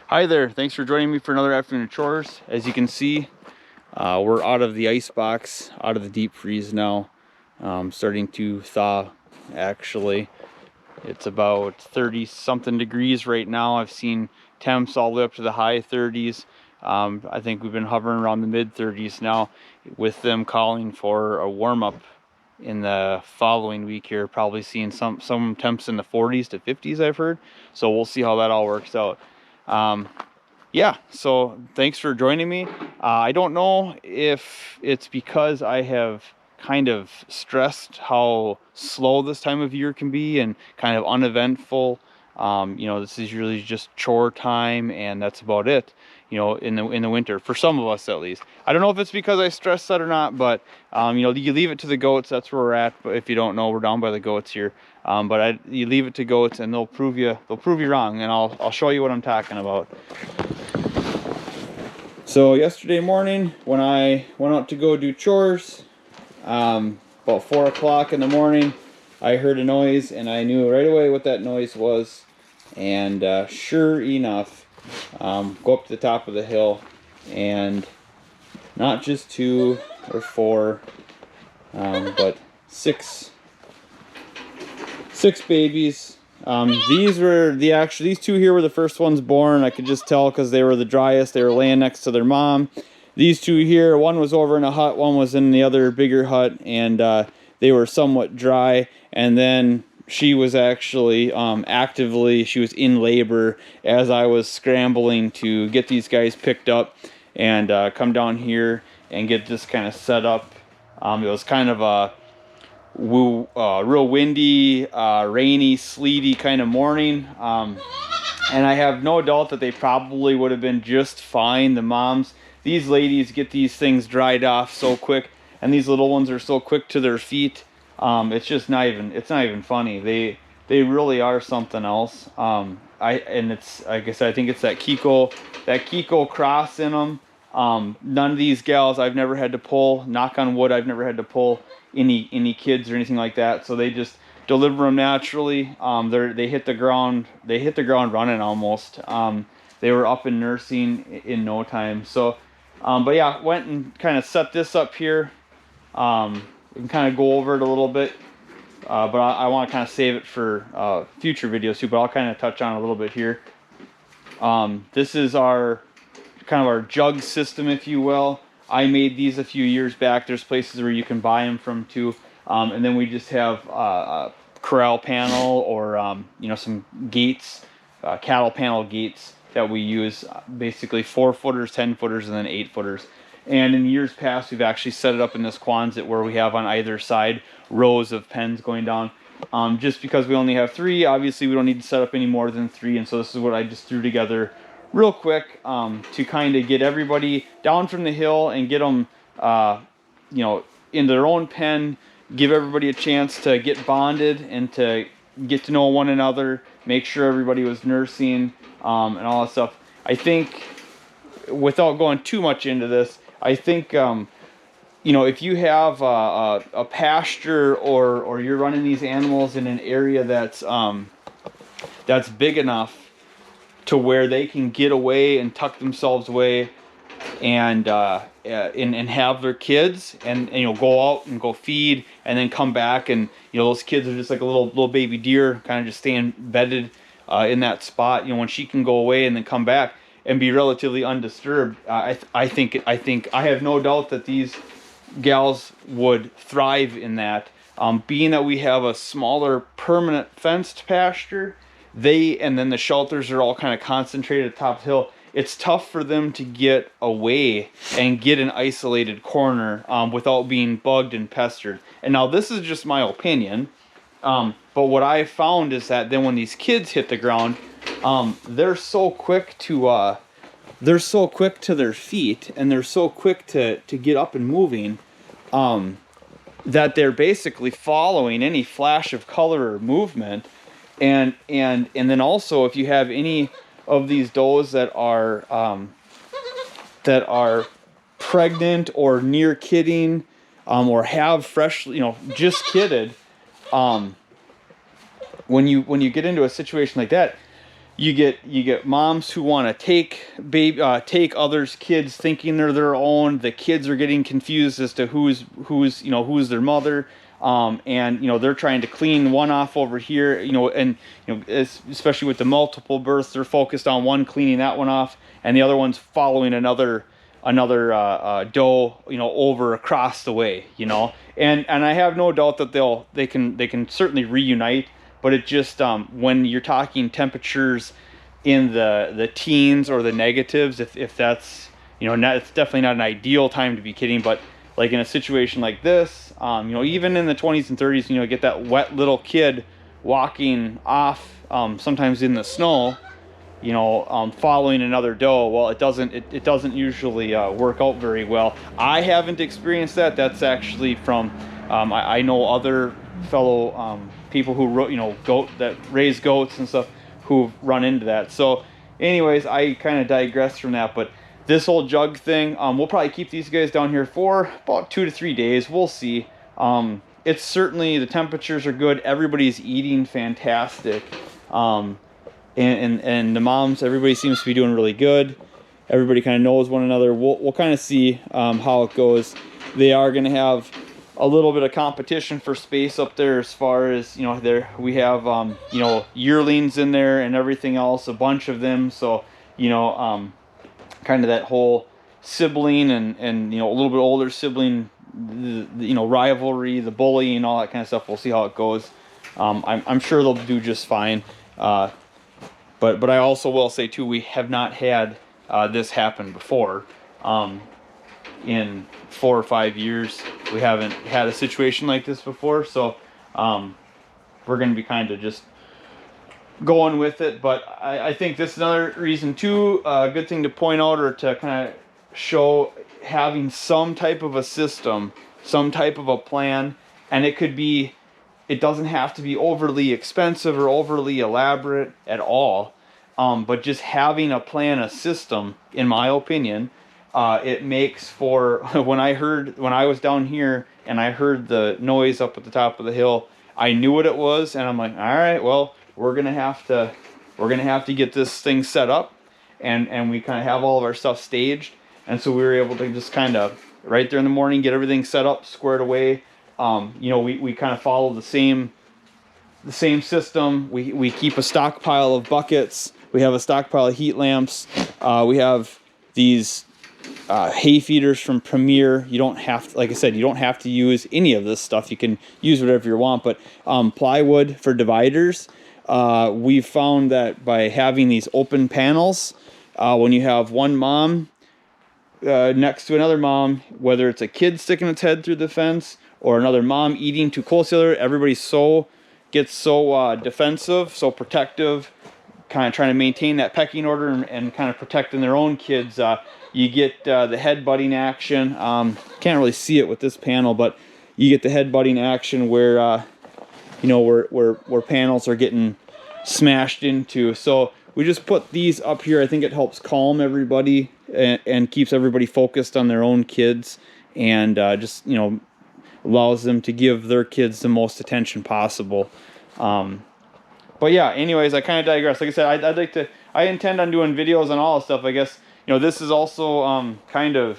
Hi there, thanks for joining me for another afternoon of chores. As you can see, we're out of the ice box, out of the deep freeze now. Starting to thaw, actually. It's about 30 something degrees right now. I've seen temps all the way up to the high 30s. I think we've been hovering around the mid 30s now, with them calling for a warm-up in the following week here, probably seeing some temps in the 40s to 50s, I've heard. So we'll see how that all works out. Yeah, so thanks for joining me. I don't know if it's because I have kind of stressed how slow this time of year can be and kind of uneventful. This is really just chore time, and that's about it. In the winter, for some of us at least. I don't know if it's because I stressed that or not, but you leave it to the goats. That's where we're at. But if you don't know, we're down by the goats here. You leave it to goats, and they'll prove you wrong, and I'll show you what I'm talking about. So yesterday morning, when I went out to go do chores, about 4 o'clock in the morning, I heard a noise, and I knew right away what that noise was. And sure enough, go up to the top of the hill, and not just 2 or 4, but six babies. These 2 here were the first ones born. I could just tell because they were the driest. They were laying next to their mom. These 2 here, one was over in a hut, one was in the other bigger hut, and they were somewhat dry. And then she was actually she was in labor as I was scrambling to get these guys picked up and come down here and get this kind of set up. It was kind of a real windy, rainy, sleety kind of morning. And I have no doubt that they probably would have been just fine. The moms, these ladies get these things dried off so quick, and these little ones are so quick to their feet. It's just not even funny. They really are something else. I think it's that Kiko cross in them. None of these gals I've never had to pull. Knock on wood, I've never had to pull any kids or anything like that. So they just deliver them naturally. They hit the ground running almost. They were up and nursing in no time. So, but yeah, went and kind of set this up here. We can kind of go over it a little bit, but I want to kind of save it for future videos too. But I'll kind of touch on it a little bit here. This is our jug system, if you will. I made these a few years back. There's places where you can buy them from too. And then we just have a corral panel or some gates, cattle panel gates that we use. Basically 4-footers, 10-footers, and then 8-footers. And in years past, we've actually set it up in this Quonset where we have on either side rows of pens going down. Just because we only have 3, obviously we don't need to set up any more than 3. And so this is what I just threw together real quick to kind of get everybody down from the hill and get them, in their own pen, give everybody a chance to get bonded and to get to know one another, make sure everybody was nursing, and all that stuff. I think, without going too much into this, I think, if you have a pasture or you're running these animals in an area that's big enough to where they can get away and tuck themselves away and have their kids and go out and go feed and then come back, and those kids are just like a little baby deer, kind of just staying bedded in that spot. When she can go away and then come back and be relatively undisturbed, I have no doubt that these gals would thrive in that. Being that we have a smaller permanent fenced pasture, and then the shelters are all kind of concentrated at the top of the hill. It's tough for them to get away and get an isolated corner without being bugged and pestered. And now this is just my opinion, but what I found is that then when these kids hit the ground, they're so quick to their feet, and they're so quick to get up and moving, that they're basically following any flash of color or movement. And then also, if you have any of these does that are pregnant or near kidding, or have fresh, just kidded, when you get into a situation like that, you get moms who want to take others' kids thinking they're their own. The kids are getting confused as to who's who's their mother. And they're trying to clean one off over here, and especially with the multiple births, they're focused on one cleaning that one off, and the other one's following another doe, over across the way, and I have no doubt that they can certainly reunite, but it just when you're talking temperatures in the teens or the negatives, if that's it's definitely not an ideal time to be kidding, but like in a situation like this, even in the 20s and 30s, get that wet little kid walking off, sometimes in the snow, following another doe. Well, it doesn't usually work out very well. I haven't experienced that. That's actually from I know other fellow people who that raise goats and stuff who've run into that. So, anyways, I kind of digress from that, but this whole jug thing, we'll probably keep these guys down here for about 2 to 3 days. We'll see. It's certainly, the temperatures are good. Everybody's eating fantastic. And the moms, everybody seems to be doing really good. Everybody kind of knows one another. We'll kind of see how it goes. They are going to have a little bit of competition for space up there, as far as we have yearlings in there and everything else, a bunch of them. So kind of that whole sibling and a little bit older sibling, rivalry, the bullying, all that kind of stuff. We'll see how it goes. I'm sure they'll do just fine. But I also will say too, we have not had this happen before. In 4 or 5 years, we haven't had a situation like this before. So we're going to be kind of just going with it. But I think this is another reason too, a good thing to point out, or to kind of show, having some type of a system, some type of a plan. And it doesn't have to be overly expensive or overly elaborate at all, but just having a plan, a system, in my opinion, it makes for when I was down here and I heard the noise up at the top of the hill, I knew what it was, and I'm like, all right, well, we're gonna have to get this thing set up, and we kind of have all of our stuff staged, and so we were able to just kind of right there in the morning get everything set up, squared away. We kind of follow the same system. We keep a stockpile of buckets. We have a stockpile of heat lamps. We have these hay feeders from Premier. You don't have to, like I said, you don't have to use any of this stuff. You can use whatever you want, but plywood for dividers. We've found that by having these open panels, when you have one mom next to another mom, whether it's a kid sticking its head through the fence or another mom eating too close to the other, everybody gets so defensive, so protective, kind of trying to maintain that pecking order and kind of protecting their own kids. You get the head-butting action. Can't really see it with this panel, but you get the head-butting action where where panels are getting smashed into. So we just put these up here. I think it helps calm everybody and keeps everybody focused on their own kids, and just allows them to give their kids the most attention possible. But yeah, anyways, I kind of digress. Like I said, I intend on doing videos on all this stuff. I guess this is also kind of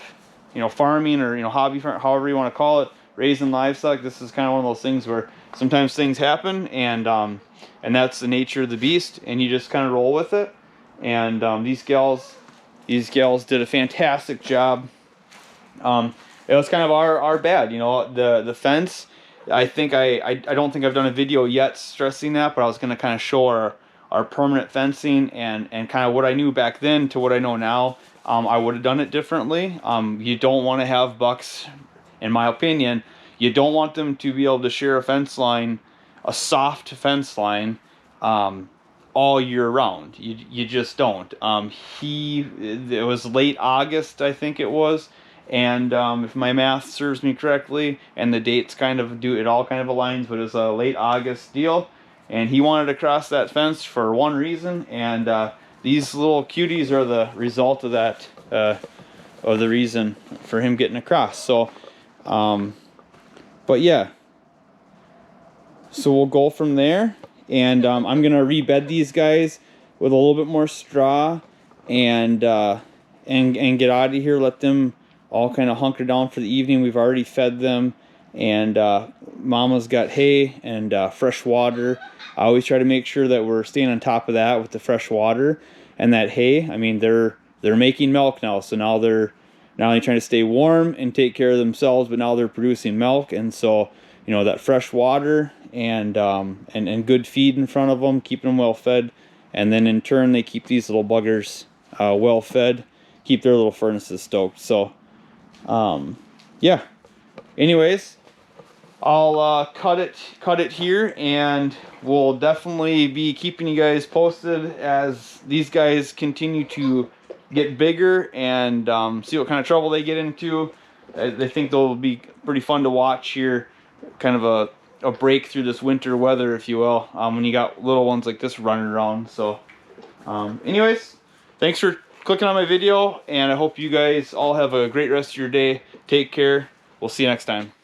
farming, or hobby, however you want to call it, raising livestock. This is kind of one of those things where sometimes things happen, and that's the nature of the beast, and you just kind of roll with it. And these gals did a fantastic job. It was kind of our bad, the fence. I don't think I've done a video yet stressing that, but I was going to kind of show our permanent fencing and kind of what I knew back then to what I know now. I would have done it differently. You don't want to have bucks, in my opinion, you don't want them to be able to share a fence line, a soft fence line, all year round. You just don't. It was late August, I think it was. And if my math serves me correctly, and the dates kind of aligns, but it was a late August deal, and he wanted to cross that fence for one reason, and these little cuties are the result of that, or the reason for him getting across. So, but yeah, so we'll go from there, and I'm gonna rebed these guys with a little bit more straw and get out of here. Let them all kind of hunker down for the evening. We've already fed them, and Mama's got hay and fresh water. I always try to make sure that we're staying on top of that with the fresh water and that hay. I mean, they're making milk now, so now they're not only trying to stay warm and take care of themselves, but now they're producing milk. And so, you know, that fresh water and good feed in front of them, keeping them well fed, and then in turn they keep these little buggers well fed, keep their little furnaces stoked. So yeah, anyways, I'll cut it here, and we'll definitely be keeping you guys posted as these guys continue to get bigger and see what kind of trouble they get into. I think they'll be pretty fun to watch here, kind of a break through this winter weather, if you will, when you got little ones like this running around. So anyways, thanks for clicking on my video, and I hope you guys all have a great rest of your day. Take care. We'll see you next time.